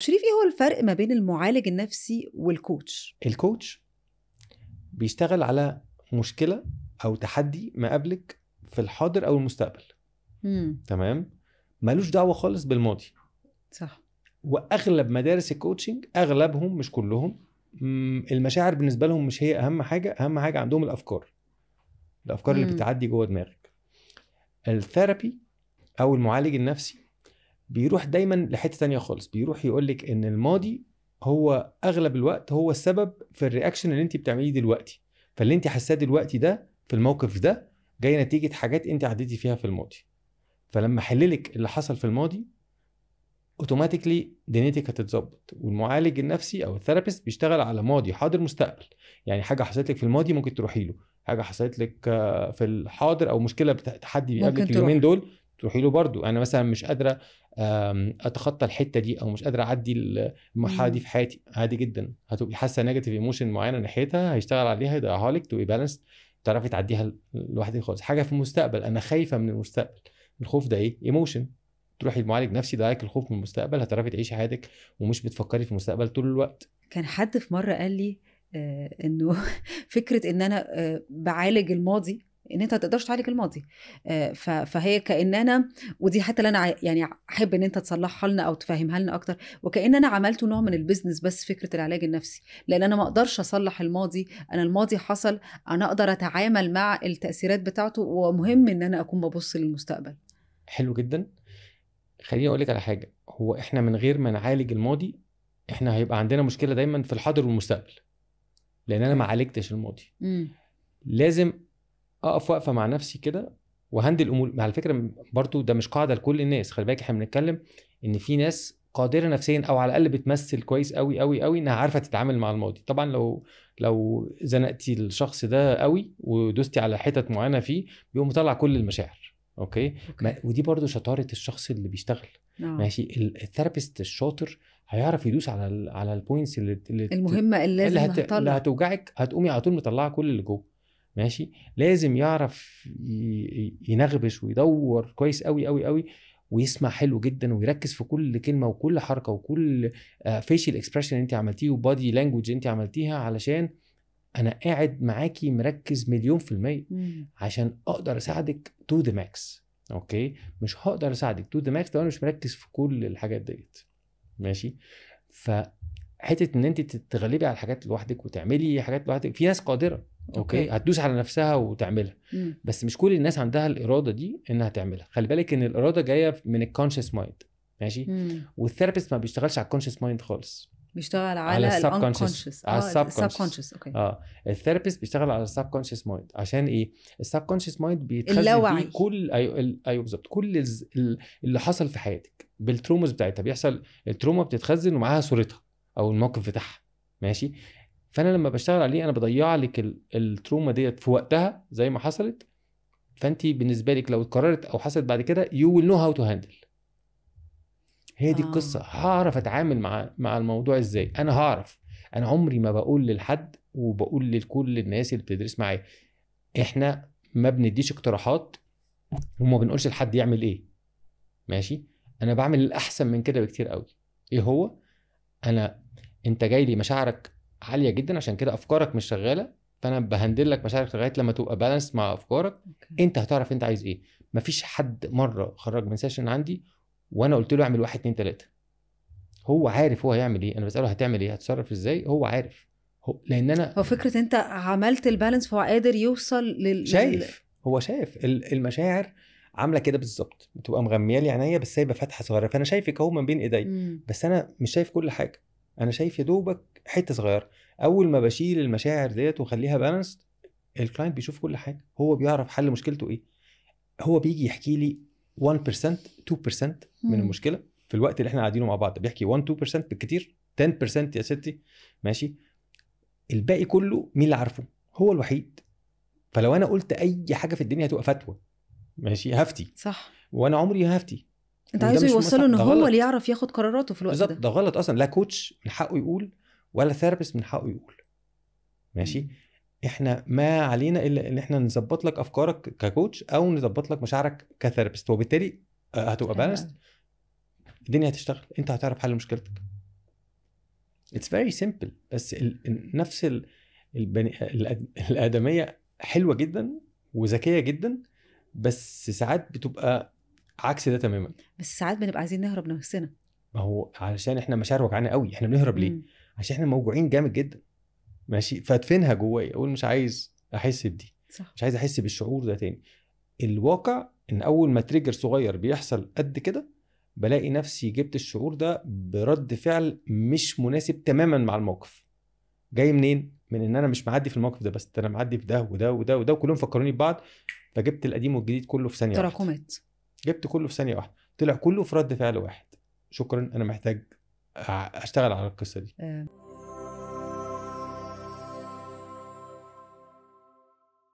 شريف، ايه هو الفرق ما بين المعالج النفسي والكوتش؟ الكوتش بيشتغل على مشكلة أو تحدي مقابلك في الحاضر أو المستقبل. تمام، مالوش دعوة خالص بالماضي. صح. وأغلب مدارس الكوتشنج، أغلبهم مش كلهم، المشاعر بالنسبة لهم مش هي أهم حاجة. أهم حاجة عندهم الأفكار اللي بتعدي جوه دماغك. الثيرابي أو المعالج النفسي بيروح دايما لحتة تانية خالص، بيروح يقولك إن الماضي هو أغلب الوقت هو السبب في الرياكشن اللي انت بتعمليه دلوقتي. فاللي انت حاساه دلوقتي ده في الموقف ده جاي نتيجة حاجات انت عديتي فيها في الماضي. فلما حللك اللي حصل في الماضي اوتوماتيكلي دنيتك هتتظبط. والمعالج النفسي او الثيرابيست بيشتغل على ماضي حاضر مستقبل. يعني حاجه حصلت لك في الماضي ممكن تروحي له، حاجه حصلت لك في الحاضر او مشكله تحدي بيقابلك اليومين دول تروحي له برضو. انا مثلا مش قادره اتخطى الحته دي او مش قادره اعدي المرحله دي في حياتي، عادي جدا هتبقي حاسه نيجاتيف ايموشن معينه ناحيتها، هيشتغل عليها يضيعها لك تبقي بالانس، تعرفي تعديها لوحدك خالص. حاجه في المستقبل، انا خايفه من المستقبل، الخوف ده ايه؟ ايموشن. تروحي المعالج نفسي ده الخوف من المستقبل، هتعرفي تعيشي حياتك ومش بتفكري في المستقبل طول الوقت. كان حد في مرة قال لي انه فكرة ان انا بعالج الماضي، ان انت تقدرش تعالج الماضي، فهي كأن انا، ودي حتى اللي انا يعني احب ان انت تصلحها لنا او تفهمها لنا اكتر، وكأن انا عملته نوع من البيزنس بس فكرة العلاج النفسي، لان انا ما اقدرش اصلح الماضي. انا الماضي حصل، انا اقدر اتعامل مع التأثيرات بتاعته، ومهم ان انا اكون ببص للمستقبل. حلو جدا. خليني اقول لك على حاجه، هو احنا من غير ما نعالج الماضي احنا هيبقى عندنا مشكله دايما في الحاضر والمستقبل، لان انا ما عالجتش الماضي. لازم اقف وقفه مع نفسي كده وهندل الامور. على فكره برضو ده مش قاعده لكل الناس، خلي بالك احنا بنتكلم ان في ناس قادره نفسيا او على الاقل بتمثل كويس قوي قوي قوي انها عارفه تتعامل مع الماضي. طبعا لو زنقتي الشخص ده قوي ودوستي على حتت معينه فيه بيقوم مطلع كل المشاعر. اوكي. ودي برضو شطاره الشخص اللي بيشتغل. ماشي. الثيرابيست الشاطر هيعرف يدوس على البوينتس اللي المهمه اللي هتوجعك، هتقومي على طول مطلعه كل اللي جوه. ماشي. لازم يعرف ينغبش ويدور كويس قوي قوي قوي، ويسمع حلو جدا ويركز في كل كلمه وكل حركه وكل فيشل اكسبريشن انت عملتيه وبادي لانجوج انت عملتيها، علشان انا قاعد معاكي مركز 100% عشان اقدر اساعدك تو ذا ماكس. اوكي. مش هقدر اساعدك تو ذا ماكس لو انا مش مركز في كل الحاجات ديت. ماشي. فحته ان انت تتغلبي على الحاجات لوحدك وتعملي حاجات لوحدك، في ناس قادره اوكي هتدوس على نفسها وتعملها، بس مش كل الناس عندها الاراده دي انها تعملها. خلي بالك ان الاراده جايه من الكونشس مايند. ماشي. والثيرابيست ما بيشتغلش على الكونشس مايند خالص، بيشتغل على الانكونشس، على السبكونشس. اوكي. الثيرابيست بيشتغل على السبكونشس مايند. عشان ايه؟ السبكونشس مايند بيتخزن فيه كل ايوه بالظبط، كل اللي حصل في حياتك بالتروماز بتاعتها. بيحصل التروما بتتخزن ومعاها صورتها او الموقف بتاعها. ماشي. فانا لما بشتغل عليه انا بضيع لك التروما ديت في وقتها زي ما حصلت، فانت بالنسبه لك لو اتكررت او حصلت بعد كده you will know how to handle. هي دي القصه. هعرف اتعامل مع الموضوع ازاي. انا هعرف. انا عمري ما بقول للحد وبقول لكل الناس اللي بتدرس معايا احنا ما بنديش اقتراحات وما بنقولش لحد يعمل ايه. ماشي. انا بعمل الاحسن من كده بكتير قوي. ايه هو؟ انت جاي لي مشاعرك عاليه جدا، عشان كده افكارك مش شغاله، فانا بهندل لك مشاعرك لغايه لما تبقى بالانس مع افكارك. انت هتعرف انت عايز ايه. مفيش حد مره خرج من سيشن عندي وانا قلت له اعمل 1 2 3. هو عارف هو هيعمل ايه. انا بساله هتعمل ايه، هتصرف ازاي، هو عارف. لان انا هو فكره انت عملت البالانس فهو قادر يوصل هو شايف المشاعر عامله كده بالظبط، بتبقى مغميه لي عينيا بس سايبه فتحه صغيره، فانا شايفك اهو من بين ايدي، بس انا مش شايف كل حاجه. انا شايف يا دوبك حته صغيره. اول ما بشيل المشاعر ديت واخليها بالانس، الكلاينت بيشوف كل حاجه، هو بيعرف حل مشكلته ايه. هو بيجي يحكي لي 1% 2% من المشكله في الوقت اللي احنا قاعدينه مع بعض. بيحكي 1 2% بالكتير، 10% يا ستي. ماشي. الباقي كله مين اللي عارفه؟ هو الوحيد. فلو انا قلت اي حاجه في الدنيا هتبقى فتوى. ماشي. هفتي صح، وانا عمري هفتي. انت عايزه يوصله ان هو اللي يعرف ياخد قراراته في الوقت ده. ده غلط اصلا. لا كوتش من حقه يقول ولا ثيرابيست من حقه يقول. ماشي. احنا ما علينا الا ان احنا نظبط لك افكارك ككوتش او نظبط لك مشاعرك كثيرابيست، وبالتالي هتبقى بالانس، الدنيا هتشتغل، انت هتعرف حل مشكلتك. It's very simple. بس نفس الآدمية حلوة جدا وذكية جدا، بس ساعات بتبقى عكس ده تماما. بس ساعات بنبقى عايزين نهرب نفسنا. ما هو علشان احنا مشاعر وجعانة قوي. احنا بنهرب ليه؟ عشان احنا موجوعين جامد جدا، ماشي، فادفنها جوايا، اقول مش عايز احس بدي، صح. مش عايز احس بالشعور ده تاني. الواقع ان اول ما تريجر صغير بيحصل قد كده، بلاقي نفسي جبت الشعور ده برد فعل مش مناسب تماما مع الموقف. جاي منين؟ من ان انا مش معدي في الموقف ده بس، ده انا معدي في ده وده وده وده، وكلهم فكروني ببعض، فجبت القديم والجديد كله في ثانيه واحده. تراكمات. جبت كله في ثانيه واحده، طلع كله في رد فعل واحد. شكرا، انا محتاج اشتغل على القصه دي.